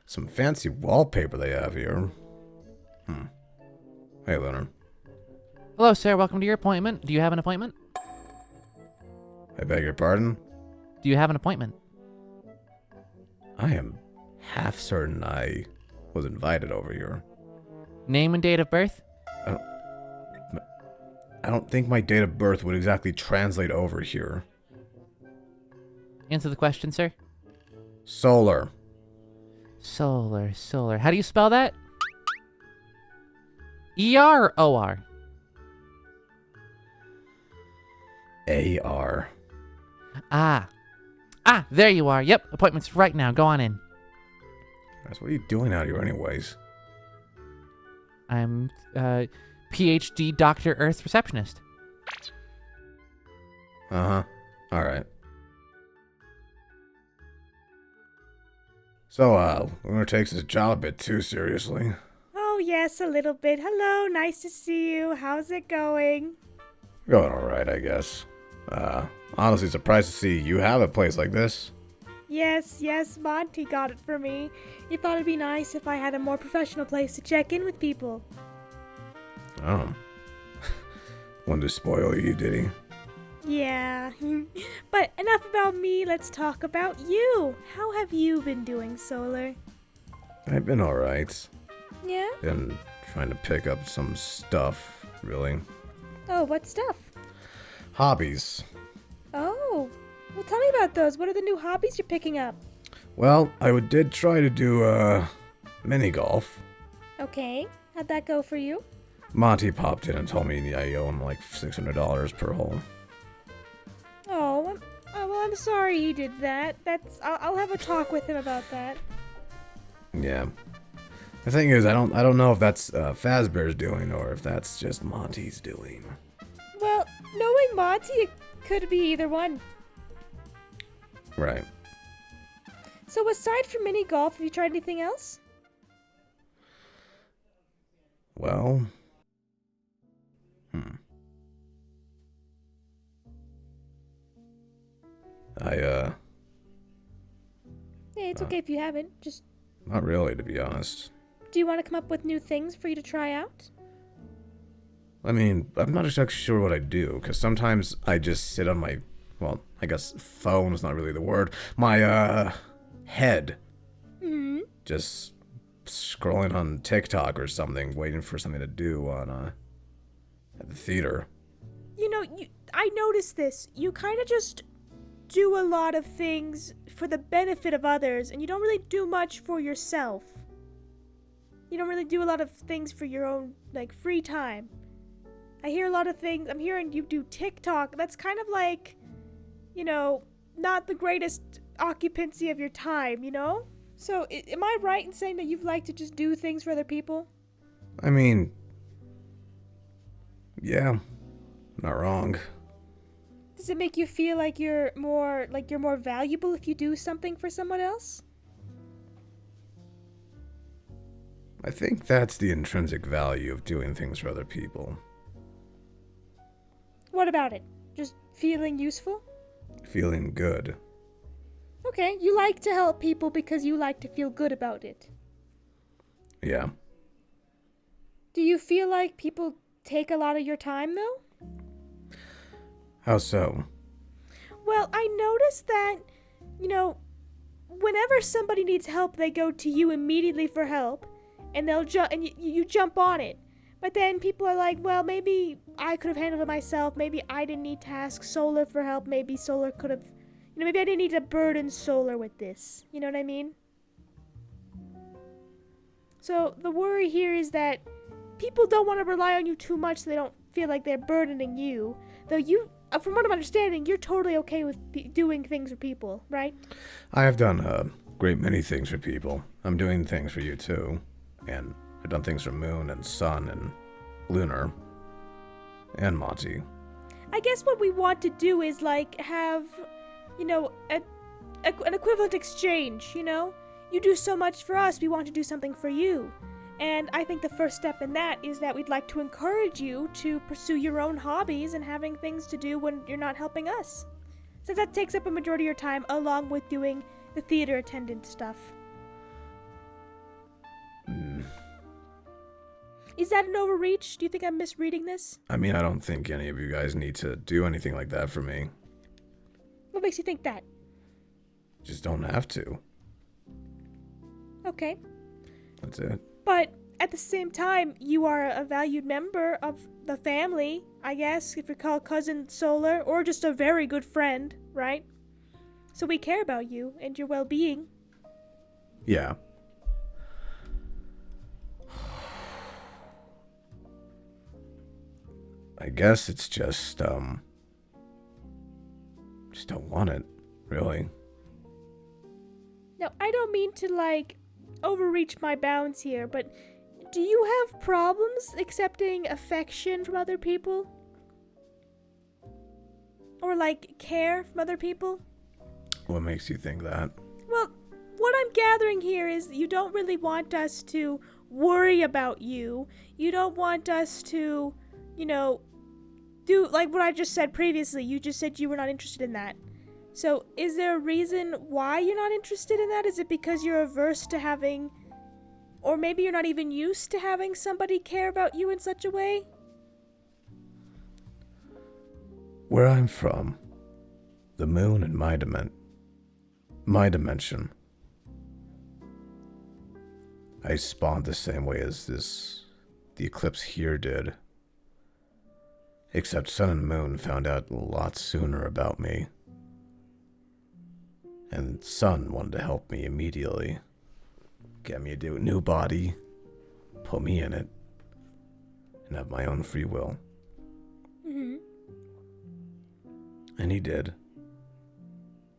Some fancy wallpaper they have here. Hey, Lunar. Hello, sir. Welcome to your appointment. Do you have an appointment? I beg your pardon? Do you have an appointment? I am half certain I was invited over here. Name and date of birth? I don't think my date of birth would exactly translate over here. Answer the question, sir. Solar. Solar. How do you spell that? E-R or O-R? A-R. Ah, there you are. Yep, appointment's right now. Go on in. What are you doing out here anyways? I'm PhD Dr. Earth receptionist. Uh-huh. Alright. So, Lunar takes his job a bit too seriously. Oh, yes, a little bit. Hello, nice to see you. How's it going? Going alright, I guess. Honestly surprised to see you have a place like this. Yes, Monty got it for me. He thought it'd be nice if I had a more professional place to check in with people. Oh. Wanted to spoil you, did he? Yeah. But enough about me, let's talk about you. How have you been doing, Solar? I've been alright. Yeah? Been trying to pick up some stuff, really. Oh, what stuff? Hobbies. Oh, well, tell me about those. What are the new hobbies you're picking up? Well, I did try to do, mini golf. Okay, how'd that go for you? Monty popped in and told me I owe him like $600 per hole. Oh, well, I'm sorry he did that. I'll have a talk with him about that. Yeah. The thing is, I don't know if that's Fazbear's doing or if that's just Monty's doing. Well, knowing Monty, it could be either one. Right. So aside from mini golf, have you tried anything else? Well, Yeah, it's okay if you haven't. Just, not really, to be honest. do you want to come up with new things for you to try out? I mean, I'm not exactly sure what I do, because sometimes I just sit on my, well, I guess phone is not really the word, my, head. Hmm. Just scrolling on TikTok or something, waiting for something to do on, at the theater. You know, I noticed this. You kind of just do a lot of things for the benefit of others, and you don't really do much for yourself. You don't really do a lot of things for your own, like, free time. I hear a lot of things. I'm hearing you do TikTok. That's kind of like, you know, not the greatest occupancy of your time, you know? So, am I right in saying that you'd like to just do things for other people? I mean, yeah, not wrong. Does it make you feel like you're more valuable if you do something for someone else? I think that's the intrinsic value of doing things for other people. What about it? Just feeling useful? Feeling good. Okay, you like to help people because you like to feel good about it. Yeah. Do you feel like people take a lot of your time, though? How so? Well, I noticed that, you know, whenever somebody needs help, they go to you immediately for help, and you jump on it. But then people are like, well, maybe I could have handled it myself. Maybe I didn't need to ask Solar for help. Maybe Solar could have, maybe I didn't need to burden Solar with this. You know what I mean? So the worry here is that people don't want to rely on you too much so they don't feel like they're burdening you. Though you, from what I'm understanding, you're totally okay with doing things for people, right? I have done a great many things for people. I'm doing things for you too. And I've done things for Moon and Sun and Lunar. And Monty. I guess what we want to do is, like, have, an equivalent exchange, you know? You do so much for us, we want to do something for you. And I think the first step in that is that we'd like to encourage you to pursue your own hobbies and having things to do when you're not helping us. Since that takes up a majority of your time, along with doing the theater attendant stuff. Is that an overreach? Do you think I'm misreading this? I mean, I don't think any of you guys need to do anything like that for me. What makes you think that? Just don't have to. Okay. That's it. But at the same time, you are a valued member of the family, I guess, if you call cousin Solar, or just a very good friend, right? So we care about you and your well-being. Yeah. I guess it's just don't want it, really. Now, I don't mean to, overreach my bounds here, but do you have problems accepting affection from other people? Or, care from other people? What makes you think that? Well, what I'm gathering here is you don't really want us to worry about you. You don't want us to, do like what I just said previously. You just said you were not interested in that. So, is there a reason why you're not interested in that? Is it because you're averse to having, or maybe you're not even used to having somebody care about you in such a way? Where I'm from, the moon in my dimension, I spawned the same way as the eclipse here did. Except Sun and Moon found out a lot sooner about me. And Sun wanted to help me immediately. Get me a new body, put me in it, and have my own free will. Mm-hmm. And he did.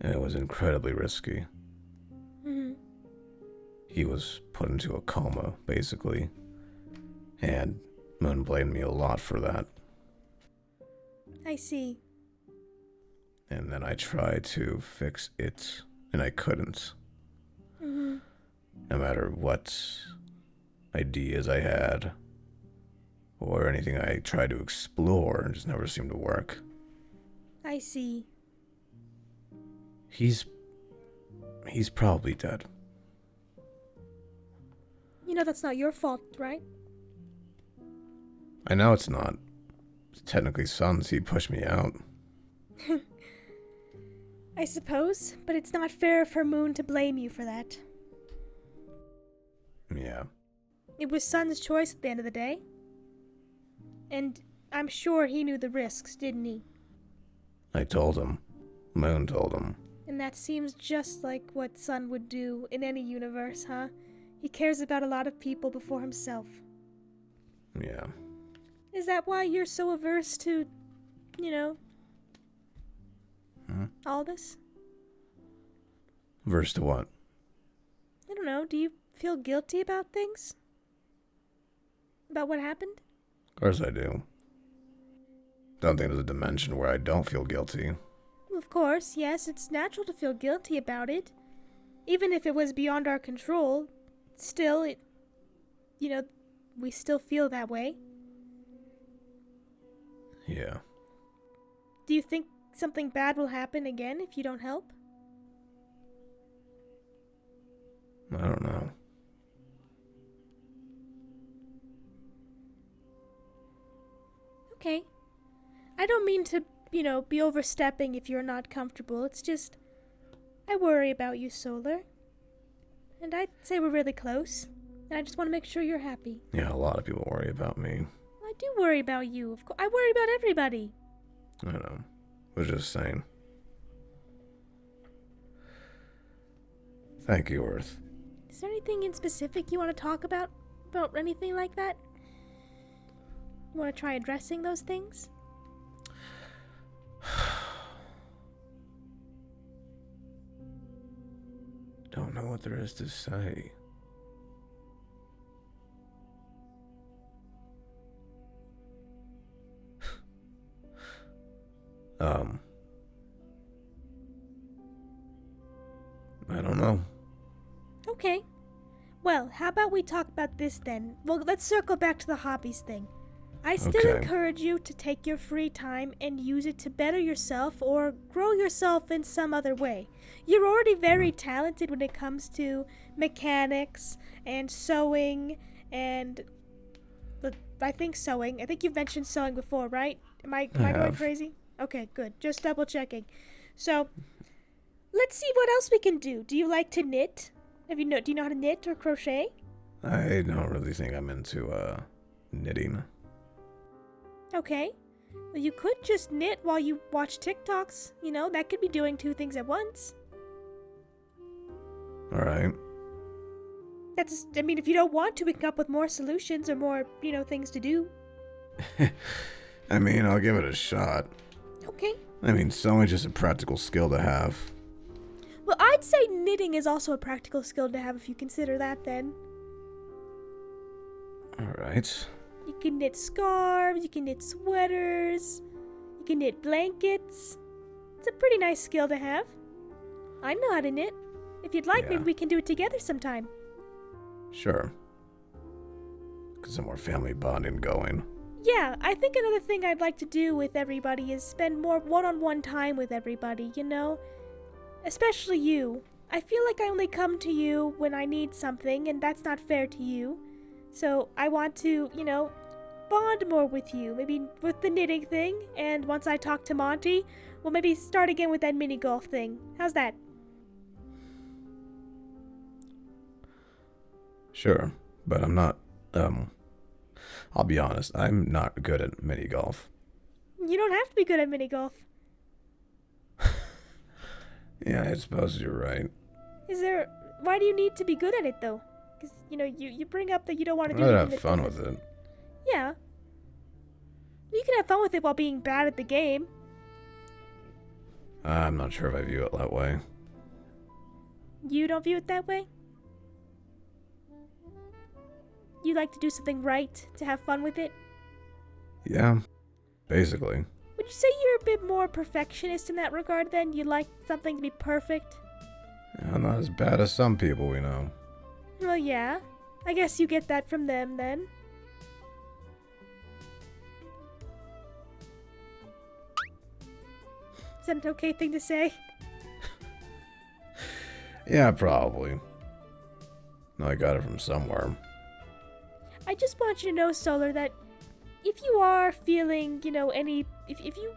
And it was incredibly risky. Mm-hmm. He was put into a coma, basically. And Moon blamed me a lot for that. I see. And then I tried to fix it, and I couldn't. Mm-hmm. No matter what ideas I had, or anything I tried to explore, it just never seemed to work. I see. He's probably dead. That's not your fault, right? I know it's not. It's technically Sun's. He pushed me out. I suppose, but it's not fair for Moon to blame you for that. Yeah. It was Sun's choice at the end of the day. And I'm sure he knew the risks, didn't he? I told him. Moon told him. And that seems just like what Sun would do in any universe, huh? He cares about a lot of people before himself. Yeah. Is that why you're so averse to, all this? Verse to what? I don't know. Do you feel guilty about things? About what happened? Of course I do. Don't think there's a dimension where I don't feel guilty. Of course, yes, it's natural to feel guilty about it. Even if it was beyond our control, still, we still feel that way. Yeah. Do you think something bad will happen again if you don't help? I don't know. Okay. I don't mean to, be overstepping if you're not comfortable. It's just, I worry about you, Solar. And I'd say we're really close. And I just want to make sure you're happy. Yeah, a lot of people worry about me. I do worry about you. Of course, I worry about everybody. I know. I was just saying. Thank you, Earth. Is there anything in specific you want to talk about? About anything like that? You want to try addressing those things? Don't know what there is to say. I don't know. Okay. Well, how about we talk about this then? Well, let's circle back to the hobbies thing. I still Okay. encourage you to take your free time and use it to better yourself or grow yourself in some other way. You're already very talented when it comes to mechanics and sewing and I think sewing. I think you've mentioned sewing before, right? Am I I going have. crazy? Okay, good. Just double checking. So, let's see what else we can do. Do you like to knit? Do you know how to knit or crochet? I don't really think I'm into knitting. Okay. Well, you could just knit while you watch TikToks. You know, that could be doing two things at once. All right. I mean, if you don't want to, we can come up with more solutions or more, things to do. I mean, I'll give it a shot. Okay. I mean, sewing's just a practical skill to have. Well, I'd say knitting is also a practical skill to have if you consider that then. All right. You can knit scarves, you can knit sweaters, you can knit blankets. It's a pretty nice skill to have. I know how to knit. If you'd like, Yeah. maybe we can do it together sometime. Sure. Get some more family bonding going. Yeah, I think another thing I'd like to do with everybody is spend more one-on-one time with everybody, Especially you. I feel like I only come to you when I need something, and that's not fair to you. So I want to, bond more with you. Maybe with the knitting thing, and once I talk to Monty, we'll maybe start again with that mini golf thing. How's that? Sure, but I'm not, I'll be honest, I'm not good at mini golf. You don't have to be good at mini golf. Yeah, I suppose you're right. Why do you need to be good at it though? Because, you bring up that you don't want to do I'd anything have that fun doesn't- with it. Yeah. You can have fun with it while being bad at the game. I'm not sure if I view it that way. You don't view it that way? You like to do something right, to have fun with it? Yeah, basically. Would you say you're a bit more perfectionist in that regard then? You like something to be perfect? I'm not as bad as some people we know. Well, yeah. I guess you get that from them then. Is that an okay thing to say? Yeah, probably. No, I got it from somewhere. I just want you to know, Solar, that if you are feeling, if you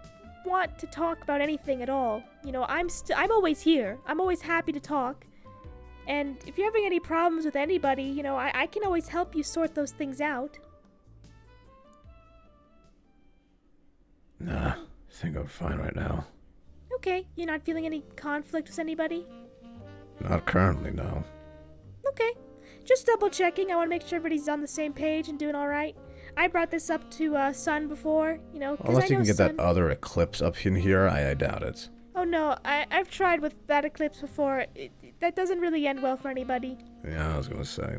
want to talk about anything at all, I'm always here. I'm always happy to talk. And if you're having any problems with anybody, I can always help you sort those things out. Nah, I think I'm fine right now. Okay, you're not feeling any conflict with anybody? Not currently, no. Okay. Just double checking. I want to make sure everybody's on the same page and doing all right. I brought this up to Sun before, 'cause Unless I you know can get Sun... that other eclipse up in here, I doubt it. Oh no, I've tried with that eclipse before. That doesn't really end well for anybody. Yeah, I was gonna say.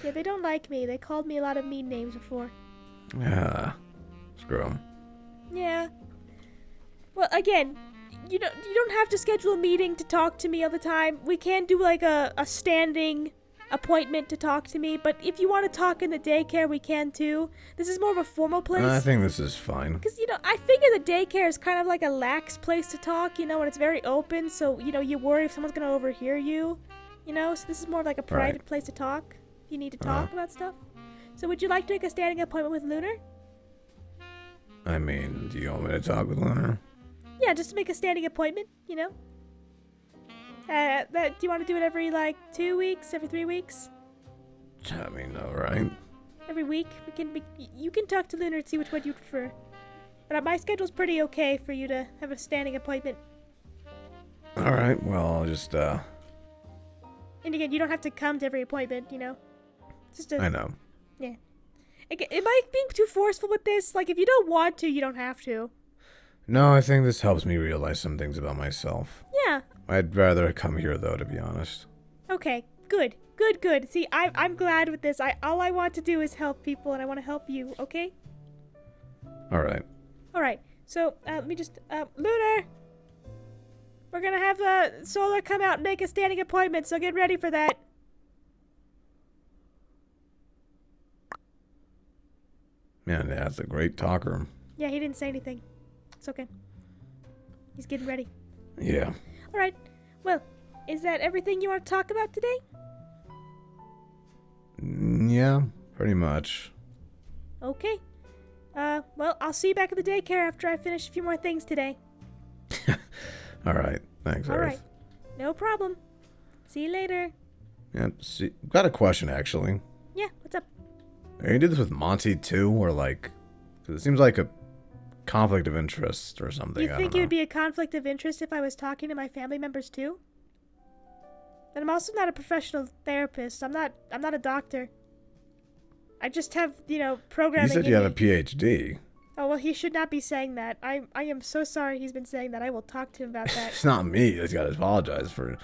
Yeah, they don't like me. They called me a lot of mean names before. Yeah, screw 'em. Yeah. Well, again, you don't have to schedule a meeting to talk to me all the time. We can do like a standing appointment to talk to me, but if you want to talk in the daycare, we can too. This is more of a formal place. I think this is fine. Because, I figure the daycare is kind of like a lax place to talk, and it's very open, so, you worry if someone's going to overhear you, so this is more of like a private place to talk if you need to talk about stuff. So would you like to make a standing appointment with Lunar? I mean, do you want me to talk with Lunar? Yeah, just to make a standing appointment, do you want to do it every, 2 weeks, every 3 weeks? I mean, alright. Every week? You can talk to Lunar and see which one you prefer. But my schedule's pretty okay for you to have a standing appointment. Alright, well, I'll just, And again, you don't have to come to every appointment, Just I know. Yeah. Again, am I being too forceful with this? If you don't want to, you don't have to. No, I think this helps me realize some things about myself. Yeah. I'd rather come here, though, to be honest. Okay. Good. Good. See, I'm glad with this. All I want to do is help people, and I want to help you. Okay. Alright. All right. So let me just Lunar. We're gonna have Solar come out and make a standing appointment. So get ready for that. Man, that's a great talker. Yeah, he didn't say anything. It's okay. He's getting ready. Yeah. All right. Well, is that everything you want to talk about today? Yeah, pretty much. Okay. Well, I'll see you back at the daycare after I finish a few more things today. All right. Thanks, All Earth. right. No problem. See you later. Yeah, see, got a question, actually. Yeah, what's up? Are you gonna do this with Monty, too? Or, like... 'cause it seems like a conflict of interest or something. You I think don't it know. would be a conflict of interest if I was talking to my family members too? And I'm also not a professional therapist. I'm not a doctor. I just have, programming. You said in you have me. a PhD. Oh, well, he should not be saying that. I am so sorry he's been saying that. I will talk to him about that. It's not me. He's got to apologize for...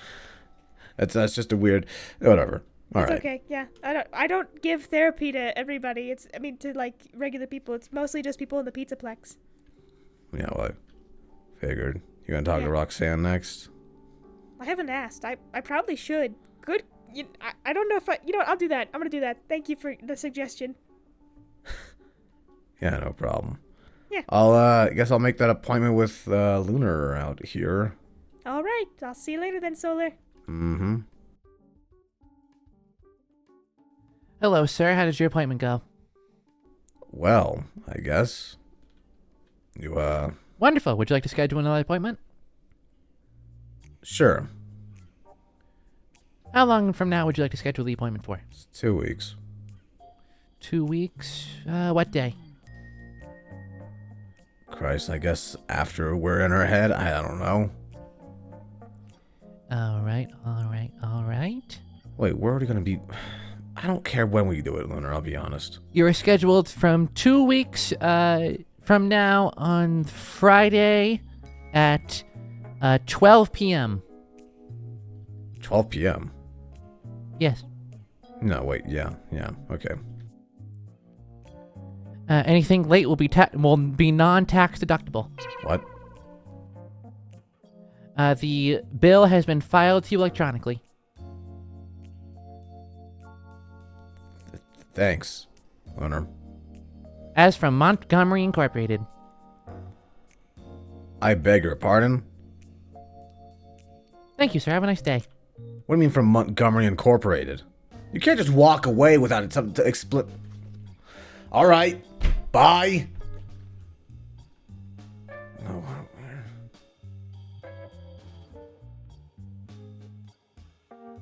That's just a weird... Whatever. All right. It's okay. Yeah. I don't give therapy to everybody. To like regular people. It's mostly just people in the Pizzaplex. Yeah, well, I figured. You gonna talk Yeah. to Roxanne next? I haven't asked. I probably should. Good. I don't know if I'll do that. I'm going to do that. Thank you for the suggestion. Yeah, no problem. Yeah. I guess I'll make that appointment with Lunar out here. All right. I'll see you later then, Solar. Mm-hmm. Hello, sir. How did your appointment go? Well, I guess. You, Wonderful. Would you like to schedule another appointment? sure. How long from now would you like to schedule the appointment for? It's 2 weeks. 2 weeks? What day? Christ, I guess after we're in her head, I don't know. All right. Wait, we're already gonna be... I don't care when we do it, Lunar, I'll be honest. You're scheduled from 2 weeks from now on Friday at 12 p.m. 12 p.m.? Yes. No, wait, yeah, okay. Anything late will be non-tax deductible. What? The bill has been filed to you electronically. Thanks, Lunar. As from Montgomery Incorporated. I beg your pardon? Thank you, sir. Have a nice day. What do you mean from Montgomery Incorporated? You can't just walk away without something to explain. All right, bye.